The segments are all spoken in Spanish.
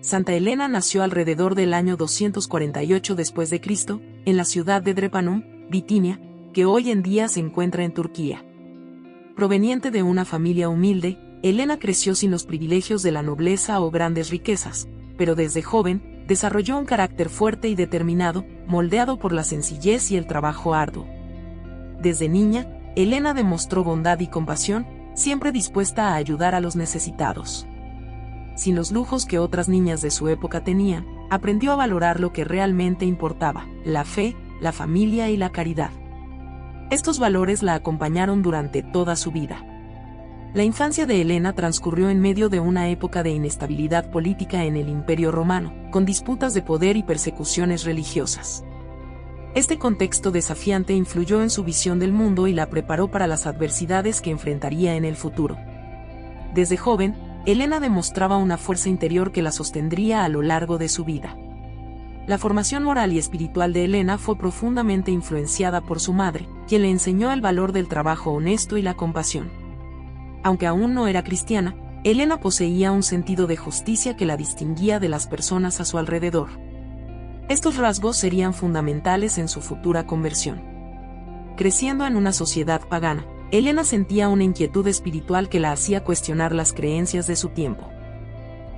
Santa Elena nació alrededor del año 248 después de Cristo, en la ciudad de Drepanum, Bitinia, que hoy en día se encuentra en Turquía. Proveniente de una familia humilde, Elena creció sin los privilegios de la nobleza o grandes riquezas, pero desde joven, desarrolló un carácter fuerte y determinado, moldeado por la sencillez y el trabajo arduo. Desde niña, Elena demostró bondad y compasión, siempre dispuesta a ayudar a los necesitados. Sin los lujos que otras niñas de su época tenían, aprendió a valorar lo que realmente importaba: la fe, la familia y la caridad. Estos valores la acompañaron durante toda su vida. La infancia de Elena transcurrió en medio de una época de inestabilidad política en el Imperio Romano, con disputas de poder y persecuciones religiosas. Este contexto desafiante influyó en su visión del mundo y la preparó para las adversidades que enfrentaría en el futuro. Desde joven, Elena demostraba una fuerza interior que la sostendría a lo largo de su vida. La formación moral y espiritual de Elena fue profundamente influenciada por su madre, quien le enseñó el valor del trabajo honesto y la compasión. Aunque aún no era cristiana, Elena poseía un sentido de justicia que la distinguía de las personas a su alrededor. Estos rasgos serían fundamentales en su futura conversión. Creciendo en una sociedad pagana, Elena sentía una inquietud espiritual que la hacía cuestionar las creencias de su tiempo.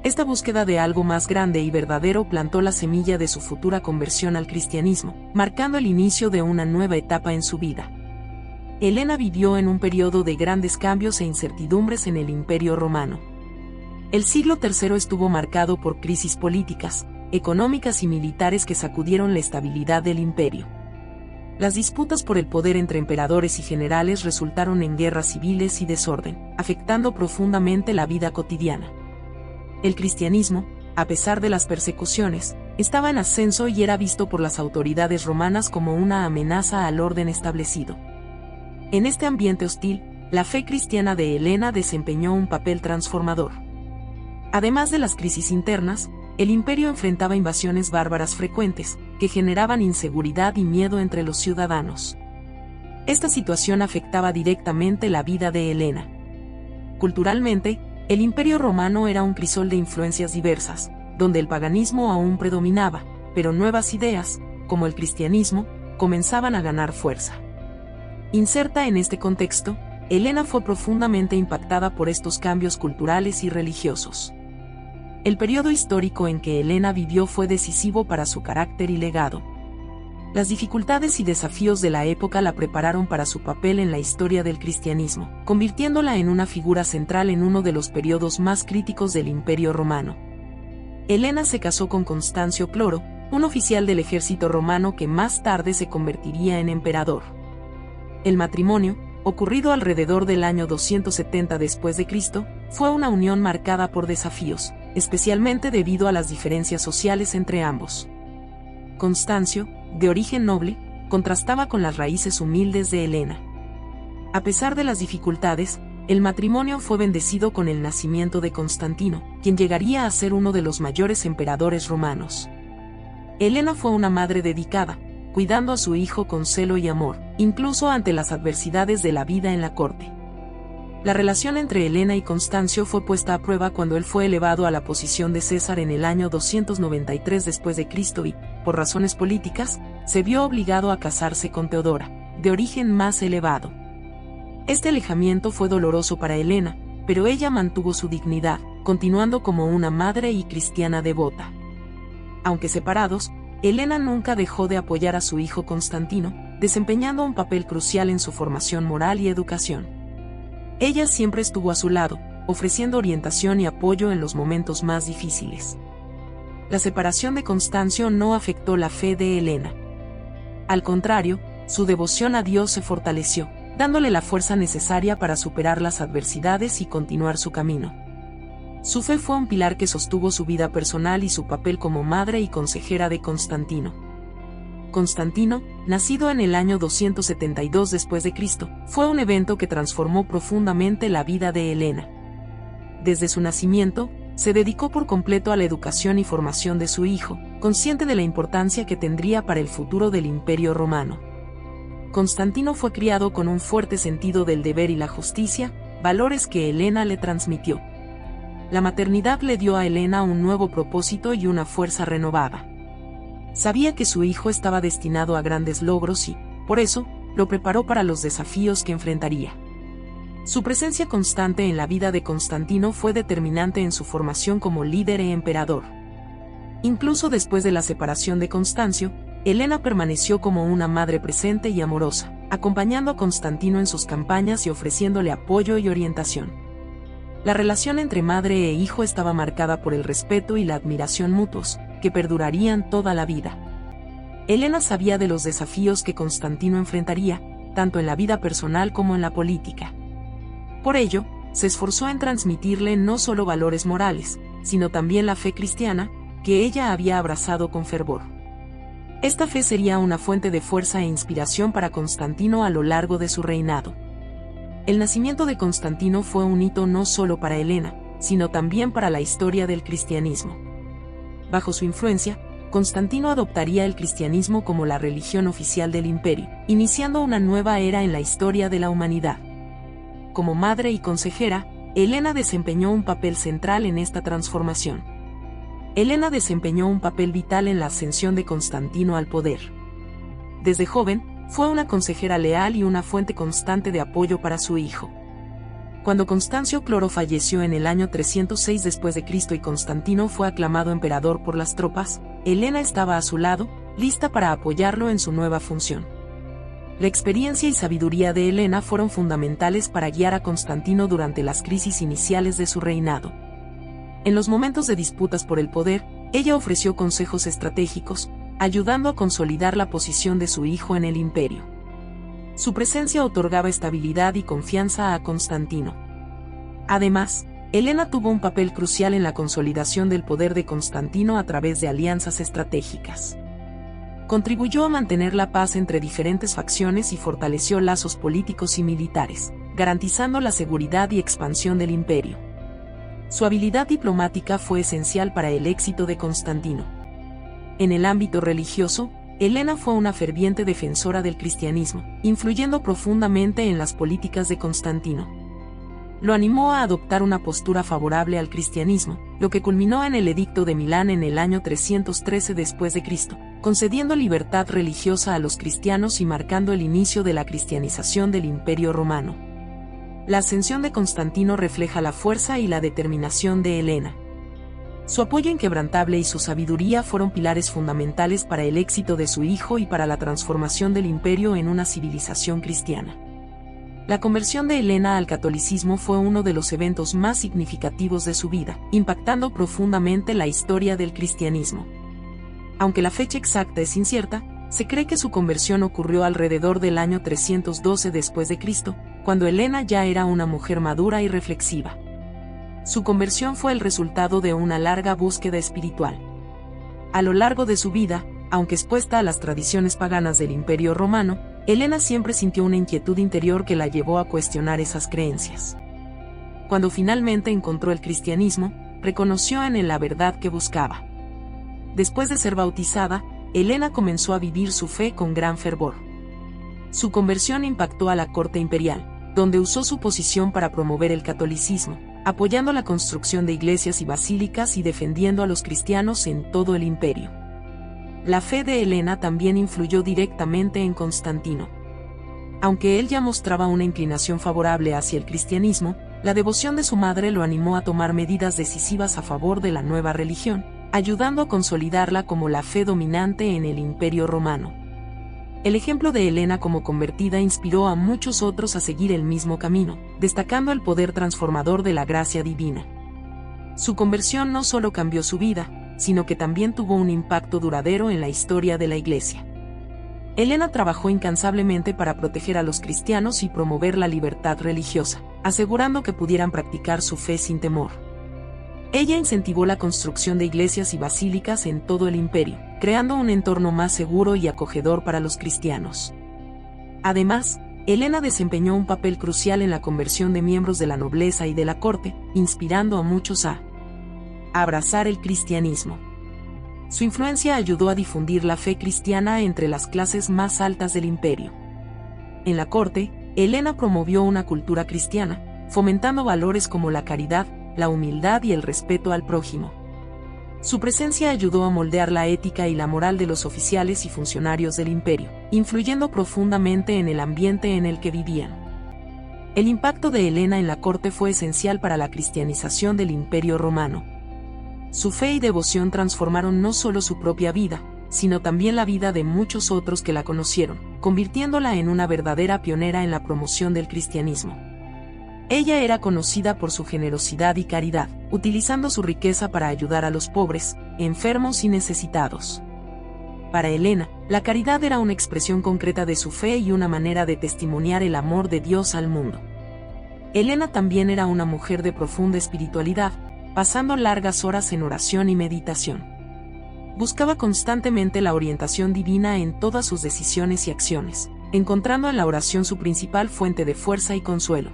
Esta búsqueda de algo más grande y verdadero plantó la semilla de su futura conversión al cristianismo, marcando el inicio de una nueva etapa en su vida. Elena vivió en un periodo de grandes cambios e incertidumbres en el Imperio Romano. El siglo III estuvo marcado por crisis políticas, económicas y militares que sacudieron la estabilidad del imperio. Las disputas por el poder entre emperadores y generales resultaron en guerras civiles y desorden, afectando profundamente la vida cotidiana. El cristianismo, a pesar de las persecuciones, estaba en ascenso y era visto por las autoridades romanas como una amenaza al orden establecido. En este ambiente hostil, la fe cristiana de Elena desempeñó un papel transformador. Además de las crisis internas, el imperio enfrentaba invasiones bárbaras frecuentes, que generaban inseguridad y miedo entre los ciudadanos. Esta situación afectaba directamente la vida de Elena. Culturalmente, el Imperio Romano era un crisol de influencias diversas, donde el paganismo aún predominaba, pero nuevas ideas, como el cristianismo, comenzaban a ganar fuerza. Inserta en este contexto, Elena fue profundamente impactada por estos cambios culturales y religiosos. El periodo histórico en que Elena vivió fue decisivo para su carácter y legado. Las dificultades y desafíos de la época la prepararon para su papel en la historia del cristianismo, convirtiéndola en una figura central en uno de los periodos más críticos del Imperio Romano. Elena se casó con Constancio Cloro, un oficial del ejército romano que más tarde se convertiría en emperador. El matrimonio, ocurrido alrededor del año 270 después de Cristo, fue una unión marcada por desafíos, especialmente debido a las diferencias sociales entre ambos. Constancio, de origen noble, contrastaba con las raíces humildes de Elena. A pesar de las dificultades, el matrimonio fue bendecido con el nacimiento de Constantino, quien llegaría a ser uno de los mayores emperadores romanos. Elena fue una madre dedicada, cuidando a su hijo con celo y amor, incluso ante las adversidades de la vida en la corte. La relación entre Elena y Constancio fue puesta a prueba cuando él fue elevado a la posición de César en el año 293 después de Cristo y, por razones políticas, se vio obligado a casarse con Teodora, de origen más elevado. Este alejamiento fue doloroso para Elena, pero ella mantuvo su dignidad, continuando como una madre y cristiana devota. Aunque separados, Elena nunca dejó de apoyar a su hijo Constantino, desempeñando un papel crucial en su formación moral y educación. Ella siempre estuvo a su lado, ofreciendo orientación y apoyo en los momentos más difíciles. La separación de Constancio no afectó la fe de Elena. Al contrario, su devoción a Dios se fortaleció, dándole la fuerza necesaria para superar las adversidades y continuar su camino. Su fe fue un pilar que sostuvo su vida personal y su papel como madre y consejera de Constantino. Constantino, nacido en el año 272 después de Cristo, fue un evento que transformó profundamente la vida de Elena. Desde su nacimiento, se dedicó por completo a la educación y formación de su hijo, consciente de la importancia que tendría para el futuro del Imperio Romano. Constantino fue criado con un fuerte sentido del deber y la justicia, valores que Elena le transmitió. La maternidad le dio a Helena un nuevo propósito y una fuerza renovada. Sabía que su hijo estaba destinado a grandes logros y, por eso, lo preparó para los desafíos que enfrentaría. Su presencia constante en la vida de Constantino fue determinante en su formación como líder e emperador. Incluso después de la separación de Constancio, Helena permaneció como una madre presente y amorosa, acompañando a Constantino en sus campañas y ofreciéndole apoyo y orientación. La relación entre madre e hijo estaba marcada por el respeto y la admiración mutuos, que perdurarían toda la vida. Helena sabía de los desafíos que Constantino enfrentaría, tanto en la vida personal como en la política. Por ello, se esforzó en transmitirle no solo valores morales, sino también la fe cristiana, que ella había abrazado con fervor. Esta fe sería una fuente de fuerza e inspiración para Constantino a lo largo de su reinado. El nacimiento de Constantino fue un hito no solo para Helena, sino también para la historia del cristianismo. Bajo su influencia, Constantino adoptaría el cristianismo como la religión oficial del imperio, iniciando una nueva era en la historia de la humanidad. Como madre y consejera, Helena desempeñó un papel central en esta transformación. Helena desempeñó un papel vital en la ascensión de Constantino al poder. Desde joven, fue una consejera leal y una fuente constante de apoyo para su hijo. Cuando Constancio Cloro falleció en el año 306 después de Cristo y Constantino fue aclamado emperador por las tropas, Helena estaba a su lado, lista para apoyarlo en su nueva función. La experiencia y sabiduría de Helena fueron fundamentales para guiar a Constantino durante las crisis iniciales de su reinado. En los momentos de disputas por el poder, ella ofreció consejos estratégicos, ayudando a consolidar la posición de su hijo en el imperio. Su presencia otorgaba estabilidad y confianza a Constantino. Además, Helena tuvo un papel crucial en la consolidación del poder de Constantino a través de alianzas estratégicas. Contribuyó a mantener la paz entre diferentes facciones y fortaleció lazos políticos y militares, garantizando la seguridad y expansión del imperio. Su habilidad diplomática fue esencial para el éxito de Constantino. En el ámbito religioso, Helena fue una ferviente defensora del cristianismo, influyendo profundamente en las políticas de Constantino. Lo animó a adoptar una postura favorable al cristianismo, lo que culminó en el Edicto de Milán en el año 313 después de Cristo, concediendo libertad religiosa a los cristianos y marcando el inicio de la cristianización del Imperio Romano. La ascensión de Constantino refleja la fuerza y la determinación de Helena. Su apoyo inquebrantable y su sabiduría fueron pilares fundamentales para el éxito de su hijo y para la transformación del imperio en una civilización cristiana. La conversión de Helena al catolicismo fue uno de los eventos más significativos de su vida, impactando profundamente la historia del cristianismo. Aunque la fecha exacta es incierta, se cree que su conversión ocurrió alrededor del año 312 después de Cristo, cuando Helena ya era una mujer madura y reflexiva. Su conversión fue el resultado de una larga búsqueda espiritual. A lo largo de su vida, aunque expuesta a las tradiciones paganas del Imperio Romano, Helena siempre sintió una inquietud interior que la llevó a cuestionar esas creencias. Cuando finalmente encontró el cristianismo, reconoció en él la verdad que buscaba. Después de ser bautizada, Helena comenzó a vivir su fe con gran fervor. Su conversión impactó a la corte imperial, donde usó su posición para promover el catolicismo, apoyando la construcción de iglesias y basílicas y defendiendo a los cristianos en todo el imperio. La fe de Helena también influyó directamente en Constantino. Aunque él ya mostraba una inclinación favorable hacia el cristianismo, la devoción de su madre lo animó a tomar medidas decisivas a favor de la nueva religión, ayudando a consolidarla como la fe dominante en el Imperio Romano. El ejemplo de Helena como convertida inspiró a muchos otros a seguir el mismo camino, destacando el poder transformador de la gracia divina. Su conversión no solo cambió su vida, sino que también tuvo un impacto duradero en la historia de la Iglesia. Helena trabajó incansablemente para proteger a los cristianos y promover la libertad religiosa, asegurando que pudieran practicar su fe sin temor. Ella incentivó la construcción de iglesias y basílicas en todo el imperio, creando un entorno más seguro y acogedor para los cristianos. Además, Helena desempeñó un papel crucial en la conversión de miembros de la nobleza y de la corte, inspirando a muchos a abrazar el cristianismo. Su influencia ayudó a difundir la fe cristiana entre las clases más altas del imperio. En la corte, Helena promovió una cultura cristiana, fomentando valores como la caridad, la humildad y el respeto al prójimo. Su presencia ayudó a moldear la ética y la moral de los oficiales y funcionarios del imperio, influyendo profundamente en el ambiente en el que vivían. El impacto de Helena en la corte fue esencial para la cristianización del Imperio Romano. Su fe y devoción transformaron no solo su propia vida, sino también la vida de muchos otros que la conocieron, convirtiéndola en una verdadera pionera en la promoción del cristianismo. Ella era conocida por su generosidad y caridad, utilizando su riqueza para ayudar a los pobres, enfermos y necesitados. Para Helena, la caridad era una expresión concreta de su fe y una manera de testimoniar el amor de Dios al mundo. Helena también era una mujer de profunda espiritualidad, pasando largas horas en oración y meditación. Buscaba constantemente la orientación divina en todas sus decisiones y acciones, encontrando en la oración su principal fuente de fuerza y consuelo.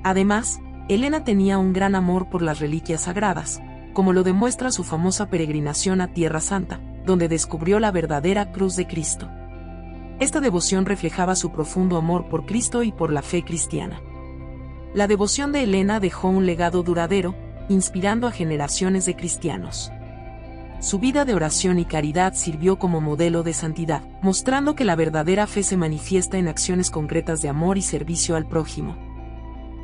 Además, Helena tenía un gran amor por las reliquias sagradas, como lo demuestra su famosa peregrinación a Tierra Santa, donde descubrió la verdadera cruz de Cristo. Esta devoción reflejaba su profundo amor por Cristo y por la fe cristiana. La devoción de Helena dejó un legado duradero, inspirando a generaciones de cristianos. Su vida de oración y caridad sirvió como modelo de santidad, mostrando que la verdadera fe se manifiesta en acciones concretas de amor y servicio al prójimo.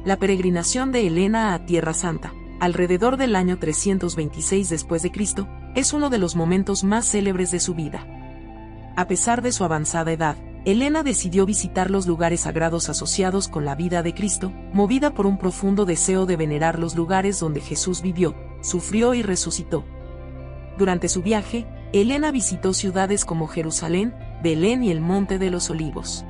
La peregrinación de Helena a Tierra Santa, alrededor del año 326 después de Cristo, es uno de los momentos más célebres de su vida. A pesar de su avanzada edad, Helena decidió visitar los lugares sagrados asociados con la vida de Cristo, movida por un profundo deseo de venerar los lugares donde Jesús vivió, sufrió y resucitó. Durante su viaje, Helena visitó ciudades como Jerusalén, Belén y el Monte de los Olivos.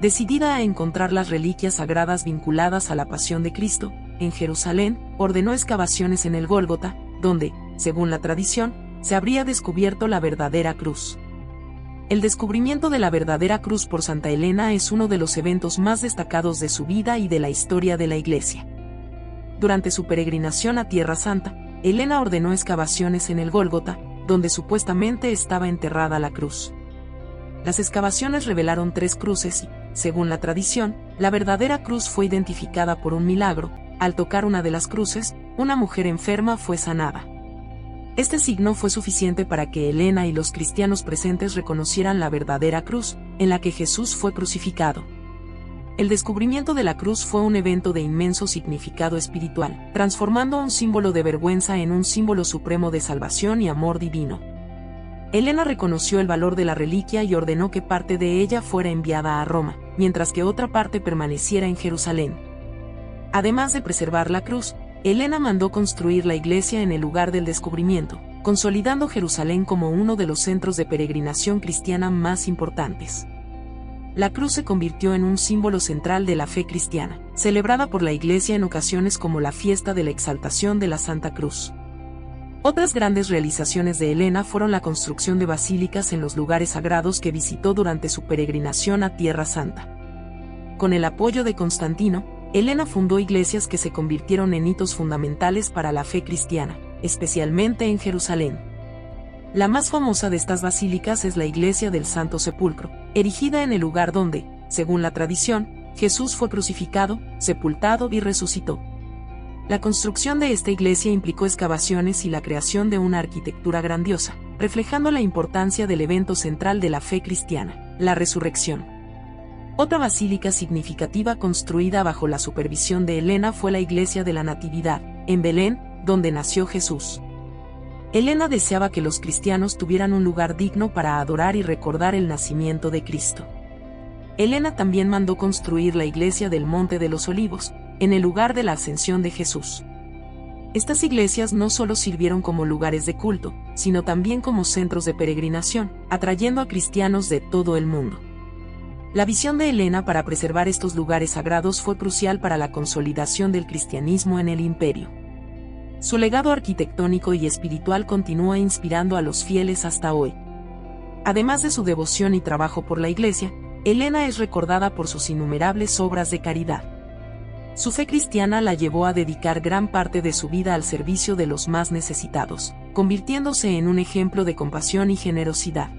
Decidida a encontrar las reliquias sagradas vinculadas a la pasión de Cristo, en Jerusalén, ordenó excavaciones en el Gólgota, donde, según la tradición, se habría descubierto la verdadera cruz. El descubrimiento de la verdadera cruz por Santa Helena es uno de los eventos más destacados de su vida y de la historia de la Iglesia. Durante su peregrinación a Tierra Santa, Helena ordenó excavaciones en el Gólgota, donde supuestamente estaba enterrada la cruz. Las excavaciones revelaron 3 cruces y, según la tradición, la verdadera cruz fue identificada por un milagro. Al tocar una de las cruces, una mujer enferma fue sanada. Este signo fue suficiente para que Helena y los cristianos presentes reconocieran la verdadera cruz, en la que Jesús fue crucificado. El descubrimiento de la cruz fue un evento de inmenso significado espiritual, transformando un símbolo de vergüenza en un símbolo supremo de salvación y amor divino. Helena reconoció el valor de la reliquia y ordenó que parte de ella fuera enviada a Roma, mientras que otra parte permaneciera en Jerusalén. Además de preservar la cruz, Helena mandó construir la iglesia en el lugar del descubrimiento, consolidando Jerusalén como uno de los centros de peregrinación cristiana más importantes. La cruz se convirtió en un símbolo central de la fe cristiana, celebrada por la Iglesia en ocasiones como la fiesta de la exaltación de la Santa Cruz. Otras grandes realizaciones de Helena fueron la construcción de basílicas en los lugares sagrados que visitó durante su peregrinación a Tierra Santa. Con el apoyo de Constantino, Helena fundó iglesias que se convirtieron en hitos fundamentales para la fe cristiana, especialmente en Jerusalén. La más famosa de estas basílicas es la Iglesia del Santo Sepulcro, erigida en el lugar donde, según la tradición, Jesús fue crucificado, sepultado y resucitó. La construcción de esta iglesia implicó excavaciones y la creación de una arquitectura grandiosa, reflejando la importancia del evento central de la fe cristiana, la resurrección. Otra basílica significativa construida bajo la supervisión de Helena fue la Iglesia de la Natividad, en Belén, donde nació Jesús. Helena deseaba que los cristianos tuvieran un lugar digno para adorar y recordar el nacimiento de Cristo. Helena también mandó construir la iglesia del Monte de los Olivos, en el lugar de la ascensión de Jesús. Estas iglesias no solo sirvieron como lugares de culto, sino también como centros de peregrinación, atrayendo a cristianos de todo el mundo. La visión de Helena para preservar estos lugares sagrados fue crucial para la consolidación del cristianismo en el imperio. Su legado arquitectónico y espiritual continúa inspirando a los fieles hasta hoy. Además de su devoción y trabajo por la Iglesia, Helena es recordada por sus innumerables obras de caridad. Su fe cristiana la llevó a dedicar gran parte de su vida al servicio de los más necesitados, convirtiéndose en un ejemplo de compasión y generosidad.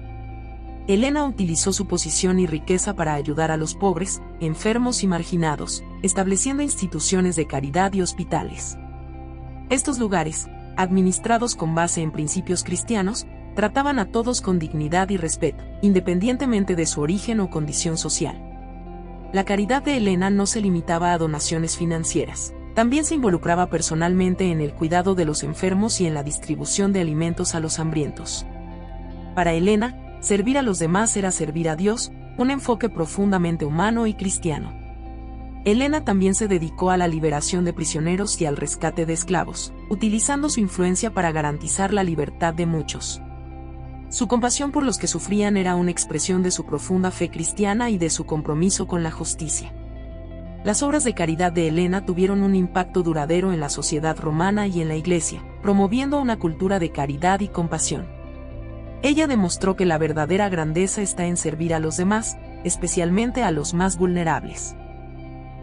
Helena utilizó su posición y riqueza para ayudar a los pobres, enfermos y marginados, estableciendo instituciones de caridad y hospitales. Estos lugares, administrados con base en principios cristianos, trataban a todos con dignidad y respeto, independientemente de su origen o condición social. La caridad de Helena no se limitaba a donaciones financieras. También se involucraba personalmente en el cuidado de los enfermos y en la distribución de alimentos a los hambrientos. Para Helena, servir a los demás era servir a Dios, un enfoque profundamente humano y cristiano. Helena también se dedicó a la liberación de prisioneros y al rescate de esclavos, utilizando su influencia para garantizar la libertad de muchos. Su compasión por los que sufrían era una expresión de su profunda fe cristiana y de su compromiso con la justicia. Las obras de caridad de Helena tuvieron un impacto duradero en la sociedad romana y en la Iglesia, promoviendo una cultura de caridad y compasión. Ella demostró que la verdadera grandeza está en servir a los demás, especialmente a los más vulnerables.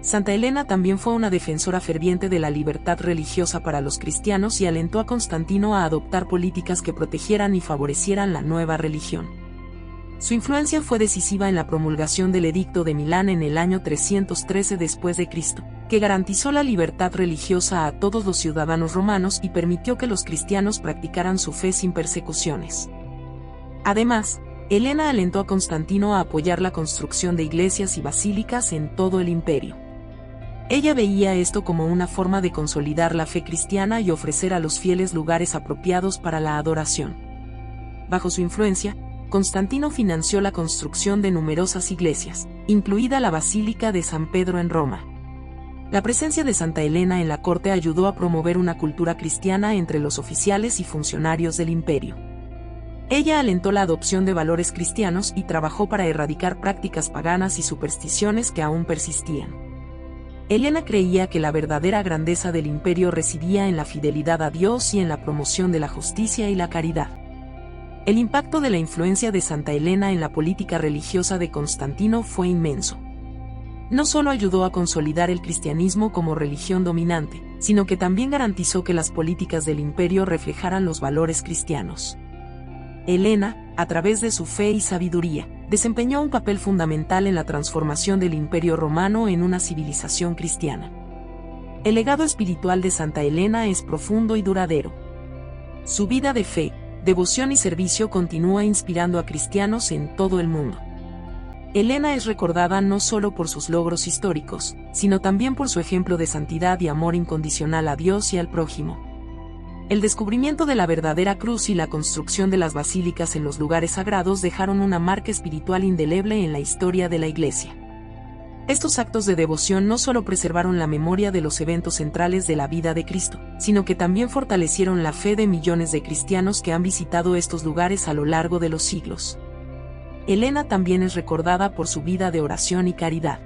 Santa Helena también fue una defensora ferviente de la libertad religiosa para los cristianos y alentó a Constantino a adoptar políticas que protegieran y favorecieran la nueva religión. Su influencia fue decisiva en la promulgación del Edicto de Milán en el año 313 después de Cristo, que garantizó la libertad religiosa a todos los ciudadanos romanos y permitió que los cristianos practicaran su fe sin persecuciones. Además, Helena alentó a Constantino a apoyar la construcción de iglesias y basílicas en todo el imperio. Ella veía esto como una forma de consolidar la fe cristiana y ofrecer a los fieles lugares apropiados para la adoración. Bajo su influencia, Constantino financió la construcción de numerosas iglesias, incluida la Basílica de San Pedro en Roma. La presencia de Santa Helena en la corte ayudó a promover una cultura cristiana entre los oficiales y funcionarios del imperio. Ella alentó la adopción de valores cristianos y trabajó para erradicar prácticas paganas y supersticiones que aún persistían. Helena creía que la verdadera grandeza del imperio residía en la fidelidad a Dios y en la promoción de la justicia y la caridad. El impacto de la influencia de Santa Helena en la política religiosa de Constantino fue inmenso. No solo ayudó a consolidar el cristianismo como religión dominante, sino que también garantizó que las políticas del imperio reflejaran los valores cristianos. Helena, a través de su fe y sabiduría, desempeñó un papel fundamental en la transformación del Imperio Romano en una civilización cristiana. El legado espiritual de Santa Helena es profundo y duradero. Su vida de fe, devoción y servicio continúa inspirando a cristianos en todo el mundo. Helena es recordada no solo por sus logros históricos, sino también por su ejemplo de santidad y amor incondicional a Dios y al prójimo. El descubrimiento de la verdadera cruz y la construcción de las basílicas en los lugares sagrados dejaron una marca espiritual indeleble en la historia de la Iglesia. Estos actos de devoción no solo preservaron la memoria de los eventos centrales de la vida de Cristo, sino que también fortalecieron la fe de millones de cristianos que han visitado estos lugares a lo largo de los siglos. Helena también es recordada por su vida de oración y caridad.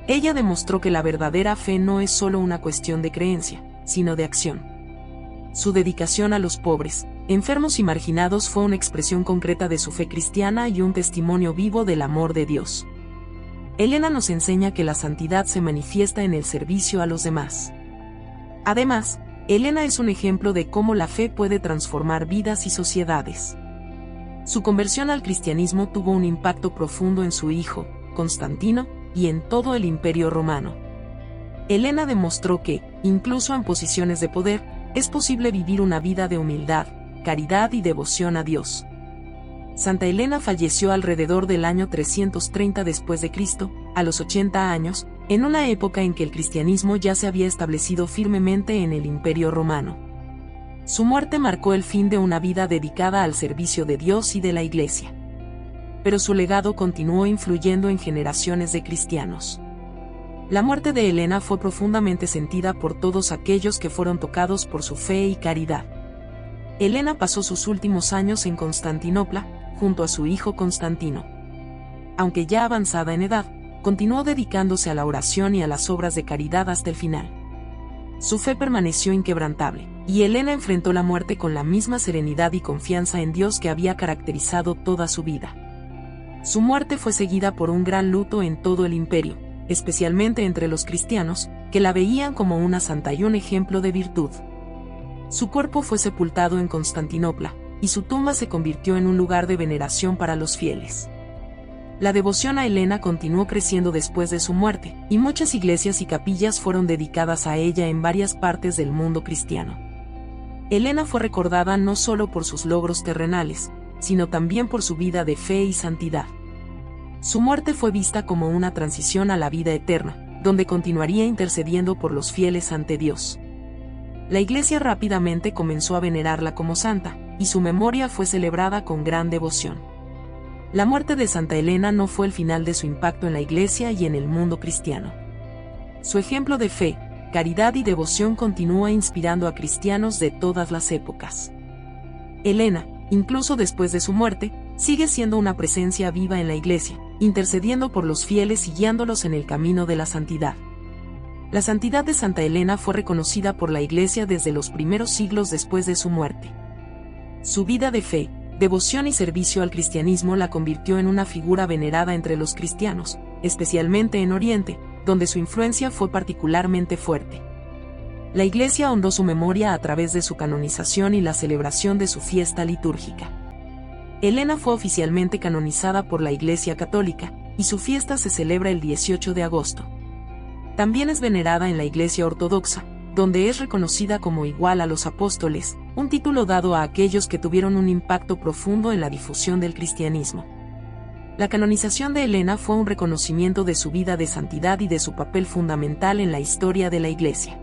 Ella demostró que la verdadera fe no es solo una cuestión de creencia, sino de acción. Su dedicación a los pobres, enfermos y marginados fue una expresión concreta de su fe cristiana y un testimonio vivo del amor de Dios. Helena nos enseña que la santidad se manifiesta en el servicio a los demás. Además, Helena es un ejemplo de cómo la fe puede transformar vidas y sociedades. Su conversión al cristianismo tuvo un impacto profundo en su hijo, Constantino, y en todo el Imperio Romano. Helena demostró que, incluso en posiciones de poder, es posible vivir una vida de humildad, caridad y devoción a Dios. Santa Helena falleció alrededor del año 330 después de Cristo, a los 80 años, en una época en que el cristianismo ya se había establecido firmemente en el Imperio Romano. Su muerte marcó el fin de una vida dedicada al servicio de Dios y de la Iglesia. Pero su legado continuó influyendo en generaciones de cristianos. La muerte de Helena fue profundamente sentida por todos aquellos que fueron tocados por su fe y caridad. Helena pasó sus últimos años en Constantinopla, junto a su hijo Constantino. Aunque ya avanzada en edad, continuó dedicándose a la oración y a las obras de caridad hasta el final. Su fe permaneció inquebrantable, y Helena enfrentó la muerte con la misma serenidad y confianza en Dios que había caracterizado toda su vida. Su muerte fue seguida por un gran luto en todo el imperio, especialmente entre los cristianos, que la veían como una santa y un ejemplo de virtud. Su cuerpo fue sepultado en Constantinopla, y su tumba se convirtió en un lugar de veneración para los fieles. La devoción a Elena continuó creciendo después de su muerte, y muchas iglesias y capillas fueron dedicadas a ella en varias partes del mundo cristiano. Elena fue recordada no solo por sus logros terrenales, sino también por su vida de fe y santidad. Su muerte fue vista como una transición a la vida eterna, donde continuaría intercediendo por los fieles ante Dios. La Iglesia rápidamente comenzó a venerarla como santa, y su memoria fue celebrada con gran devoción. La muerte de Santa Elena no fue el final de su impacto en la Iglesia y en el mundo cristiano. Su ejemplo de fe, caridad y devoción continúa inspirando a cristianos de todas las épocas. Elena, incluso después de su muerte, sigue siendo una presencia viva en la Iglesia, intercediendo por los fieles y guiándolos en el camino de la santidad. La santidad de Santa Elena fue reconocida por la Iglesia desde los primeros siglos después de su muerte. Su vida de fe, devoción y servicio al cristianismo la convirtió en una figura venerada entre los cristianos, especialmente en Oriente, donde su influencia fue particularmente fuerte. La Iglesia honró su memoria a través de su canonización y la celebración de su fiesta litúrgica. Elena fue oficialmente canonizada por la Iglesia Católica, y su fiesta se celebra el 18 de agosto. También es venerada en la Iglesia Ortodoxa, donde es reconocida como igual a los apóstoles, un título dado a aquellos que tuvieron un impacto profundo en la difusión del cristianismo. La canonización de Elena fue un reconocimiento de su vida de santidad y de su papel fundamental en la historia de la Iglesia.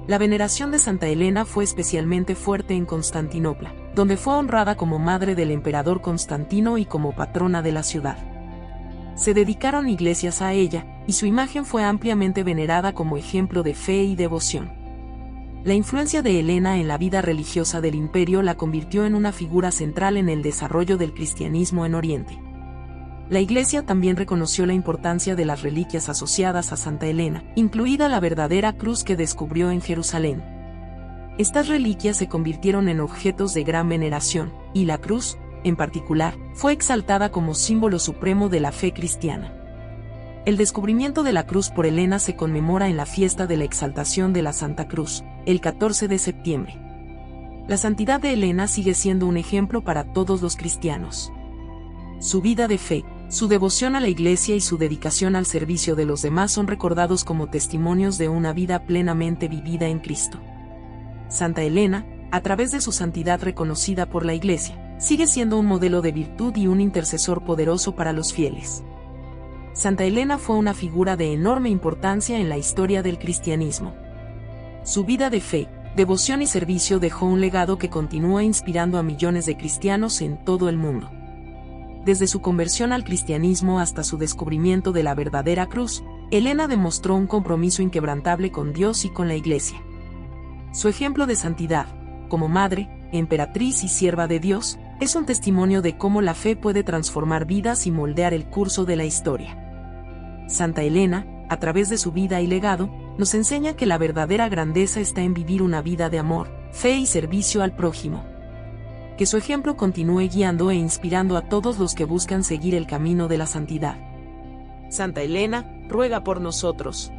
La veneración de Santa Elena fue especialmente fuerte en Constantinopla, donde fue honrada como madre del emperador Constantino y como patrona de la ciudad. Se dedicaron iglesias a ella, y su imagen fue ampliamente venerada como ejemplo de fe y devoción. La influencia de Elena en la vida religiosa del imperio la convirtió en una figura central en el desarrollo del cristianismo en Oriente. La Iglesia también reconoció la importancia de las reliquias asociadas a Santa Elena, incluida la verdadera cruz que descubrió en Jerusalén. Estas reliquias se convirtieron en objetos de gran veneración, y la cruz, en particular, fue exaltada como símbolo supremo de la fe cristiana. El descubrimiento de la cruz por Elena se conmemora en la fiesta de la exaltación de la Santa Cruz, el 14 de septiembre. La santidad de Elena sigue siendo un ejemplo para todos los cristianos. Su vida de fe, su devoción a la Iglesia y su dedicación al servicio de los demás son recordados como testimonios de una vida plenamente vivida en Cristo. Santa Elena, a través de su santidad reconocida por la Iglesia, sigue siendo un modelo de virtud y un intercesor poderoso para los fieles. Santa Elena fue una figura de enorme importancia en la historia del cristianismo. Su vida de fe, devoción y servicio dejó un legado que continúa inspirando a millones de cristianos en todo el mundo. Desde su conversión al cristianismo hasta su descubrimiento de la verdadera cruz, Elena demostró un compromiso inquebrantable con Dios y con la Iglesia. Su ejemplo de santidad, como madre, emperatriz y sierva de Dios, es un testimonio de cómo la fe puede transformar vidas y moldear el curso de la historia. Santa Elena, a través de su vida y legado, nos enseña que la verdadera grandeza está en vivir una vida de amor, fe y servicio al prójimo. Que su ejemplo continúe guiando e inspirando a todos los que buscan seguir el camino de la santidad. Santa Elena, ruega por nosotros.